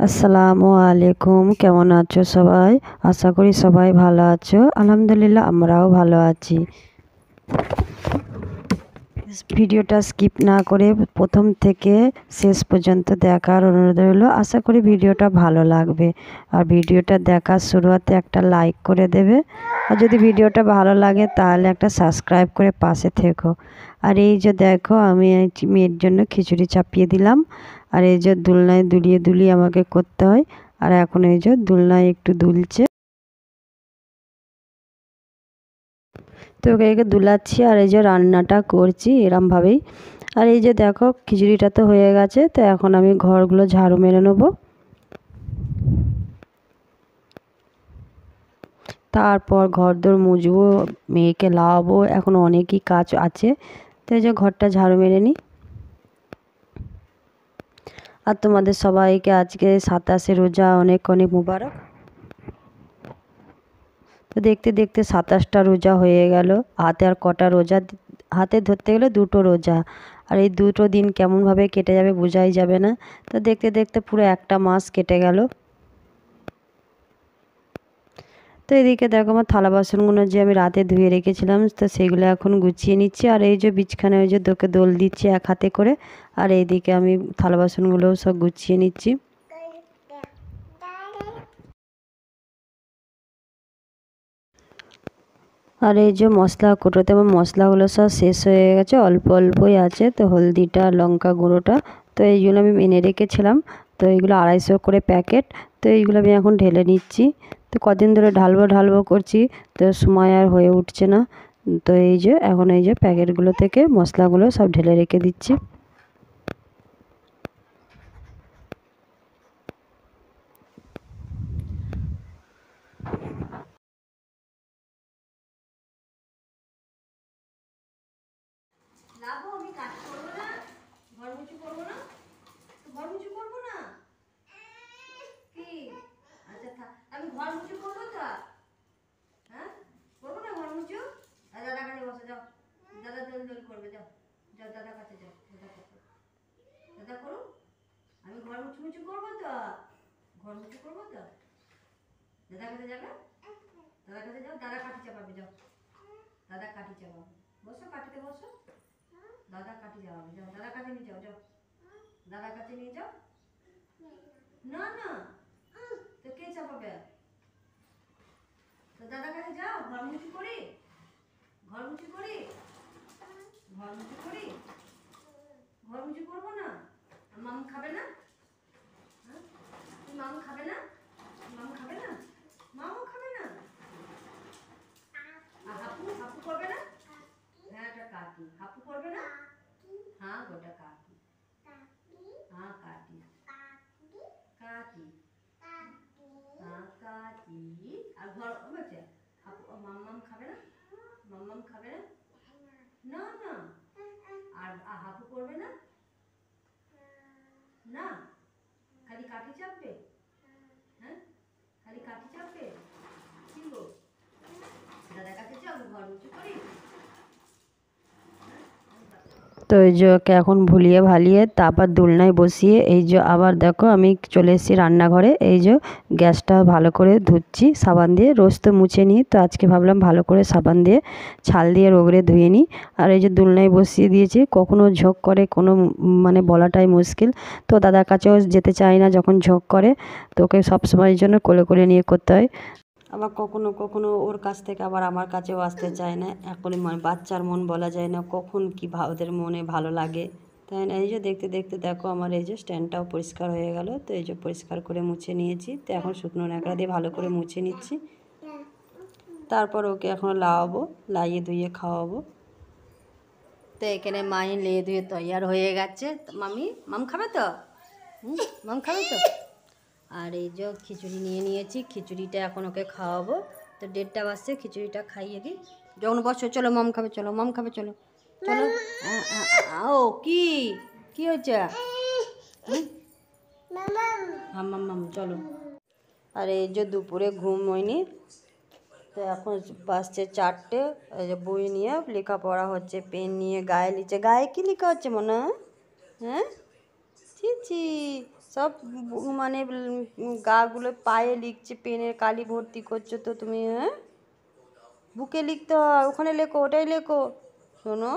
আসসালামু আলাইকুম, কেমন আছো সবাই? আশা করি সবাই ভালো আছো। আলহামদুলিল্লাহ আমরাও ভালো আছি। ভিডিওটা স্কিপ না করে প্রথম থেকে শেষ পর্যন্ত দেখার অনুরোধ রইলো। আশা করি ভিডিওটা ভালো লাগবে। আর ভিডিওটা দেখার শুরুতে একটা লাইক করে দেবে। আর যদি ভিডিওটা ভালো লাগে তাহলে একটা সাবস্ক্রাইব করে পাশে থেকো। আর এই যে দেখো, আমি মেয়ের জন্য খিচুড়ি চাপিয়ে দিলাম। আর এই যে দুলনায় দুলিয়ে দুলিয়ে আমাকে করতে হয়। আর এখন এই যে দুলনায় একটু দুলছে, তো ওকে দুলাচ্ছি আর এই যে রান্নাটা করছি এরমভাবেই। আর এই যে দেখো খিচুড়িটা তো হয়ে গেছে, তো এখন আমি ঘরগুলো ঝাড়ু মেরে নেবো। তারপর ঘরদোর মুছবো, মেয়েকে লাওয়াবো, এখন অনেকই কাজ আছে। তো এই যে ঘরটা ঝাড়ু মেরে নিই। আর তোমাদের সবাইকে আজকে 27শে রোজা অনেক অনেক মুবারক। তো দেখতে দেখতে 27টা রোজা হয়ে গেল। হাতে আর কটা রোজা, হাতে ধরতে গেলে 2টো রোজা। আর এই 2টো দিন কেমনভাবে কেটে যাবে বোঝাই যাবে না। তো দেখতে দেখতে পুরো একটা মাস কেটে গেল। তো এদিকে দেখো আমার থালা বাসনগুলো যে আমি রাতে ধুয়ে রেখেছিলাম, তো সেগুলো এখন গুছিয়ে নিচ্ছি। আর এই যে বিছখানে ওই যে তোকে দোল দিচ্ছি এক হাতে করে। আর এইদিকে আমি থালা বাসনগুলোও সব গুছিয়ে নিচ্ছি। আর এই যে মশলা কোটোতে আমার মশলাগুলো সব শেষ হয়ে গেছে, অল্প অল্পই আছে। তো হলদিটা, লঙ্কা গুঁড়োটা, তো এইগুলো আমি এনে রেখেছিলাম। তো এইগুলো 250 করে প্যাকেট। তো এইগুলো আমি এখন ঢেলে নিচ্ছি। তো কদিন ধরে ঢালবো ঢালবো করছি, তো সময় আর হয়ে উঠছে না। তো এই যে এখন এই যে প্যাকেটগুলো থেকে মশলাগুলো সব ঢেলে রেখে দিচ্ছি। আমি কাজ করবো না, ঘর মুছি করবো না, ঘর মুছি করবো না কি? আচ্ছা আমি ঘর মুছি করবো তো। হ্যাঁ, করবো না ঘর মুছো? দাদা কাছে বসে যাও, দাদা দোল দোল করবে, যাও যাও দাদা কাছে যাও, দাদা কাছে, দাদা করো। আমি ঘর মুছি মুছি করবো তো, ঘর মুছি করবো তো। দাদা কাছে যাবে, দাদা কাছে যাও, দাদা কাঠি চাপাবে, যাও দাদা কাঠি চাপাবে, বসো কাঠিতে বসো, দাদা কাঠি চাপাবে, যাও দাদা কাছে নিয়ে যাও, যাও দাদা কাছে নিয়ে যাও। না না, তো কে চাপাবে? তো দাদা কাছে যাও, ঘর মুছি করি, ঘর মুছি করি, ঘর মুছি করি, ঘর মুছি করবো না। মাম খাবে না? হ্যাঁ, মাম খাবে না? মাম খাবে না? মামও খাবে না? আর হাপু, হাপু করবে না? হ্যাঁ এটা কাকি, হাপু করবে না? হ্যাঁ গোটা কাকি, হ্যাঁ কাকি, কাকি, হ্যাঁ কাকি। আর ঘর বলছে হাপু, মাম্মাম খাবে না? মাম্মাম খাবে না? না না। আর হাপু করবে না? না, খালি কাঠি চাপবে? হ্যাঁ, খালি কাঠি চাপবে? কি গো, দাদার কাছে যাও, ঘর মুছে করি। তো এই যে ওকে এখন ভুলিয়ে ভালিয়ে তারপর দোলনায় বসিয়ে এই যে আবার দেখো আমি চলে এসেছি রান্নাঘরে। এই যে গ্যাসটা ভালো করে ধুচ্ছি সাবান দিয়ে, রোজ তো মুছে নিই, তো আজকে ভাবলাম ভালো করে সাবান দিয়ে ছাল দিয়ে রগড়ে ধুয়ে নিই। আর এই যে দোলনায় বসিয়ে দিয়েছি, কখনো ঝোঁক করে কোনো মানে বলাটাই মুশকিল। তো দাদার কাছেও যেতে চাই না যখন ঝোঁক করে, তো ওকে সবসময়ের জন্য কোলে করে নিয়ে করতে হয়। আবার কখনো কখনো ওর কাছ থেকে আবার আমার কাছেও আসতে চায় না। এখনই মানে বাচ্চার মন বলা যায় না কখন কি ওদের মনে ভালো লাগে, তাই না? এই যে দেখতে দেখতে দেখো আমার এই যে স্ট্যান্ডটাও পরিষ্কার হয়ে গেল। তো এই যে পরিষ্কার করে মুছে নিয়েছি। তো এখন শুকনো ন্যাকড়া দিয়ে ভালো করে মুছে নিচ্ছি। তারপর ওকে এখন লাওয়াবো, লাইয়ে ধুয়ে খাওয়াবো। তো এখানে মাই লেয়ে ধুয়ে তৈয়ার হয়ে গেছে। মামি মাম খাবে তো? মাম খাবে তো? আর এই যে খিচুড়ি নিয়ে নিয়েছি, খিচুড়িটা এখন ওকে খাওয়াবো। তো 1:30 বাজছে, খিচুড়িটা খাইয়ে দিই। যখন বসো, চলো মাম খাবে, চলো মাম খাবে, চলো চলো। ও কি কি হয়েছে? হাম মাম মাম চলো। আর এই যে দুপুরে ঘুম হয়নি, তো এখন বাজছে 4টে। এই যে বই নিয়ে লেখাপড়া হচ্ছে, পেন নিয়ে গায়ে লিখছে। গায়ে কি লেখা হচ্ছে মনে হয়? হ্যাঁ ছি ছি, সব মানে গাগুলো পায়ে লিখছে, পেনের কালি ভর্তি করছো তো তুমি, হ্যাঁ? বুকে লিখতে হয়, ওখানে লেখো, ওটাই লেখো। শোনো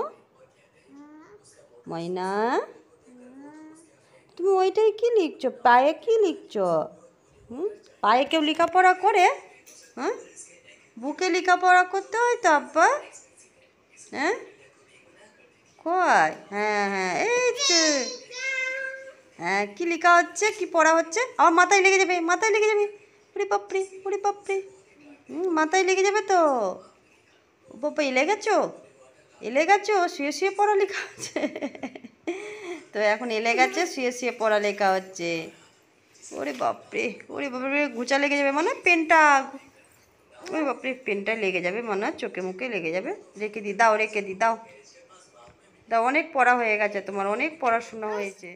ময়না, তুমি ওইটাই কি লিখছো, পায়ে কি লিখছো? পায়ে কেউ লেখাপড়া করে? হ্যাঁ, বুকে লেখাপড়া করতে হয় তো আব্বা। হ্যাঁ কয়, হ্যাঁ হ্যাঁ এই তো। হ্যাঁ কি লেখা হচ্ছে, কি পড়া হচ্ছে? আমার মাথায় লেগে যাবে, মাথায় লেগে যাবে। ওরে বাপরে, ওরে বাপরে, মাথায় লেগে যাবে তো। ও বাবা, এলে গেছো, এলে গেছো, শুয়ে শুয়ে পড়ালেখা হচ্ছে। তো এখন এলে গেছে, শুয়ে শুয়ে পড়ালেখা হচ্ছে। ওরে বাপরে, ওরে বাপরে, গুচা লেগে যাবে মানে পেনটা। ওরে বাপরে, পেনটা লেগে যাবে মনে হয়, চোখে মুখে লেগে যাবে। রেখে দি, দাও, রেখে দি, দাও দাও। অনেক পড়া হয়ে গেছে তোমার, অনেক পড়াশোনা হয়েছে।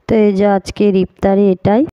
তো এই যে আজকের ইফতারি এটাই।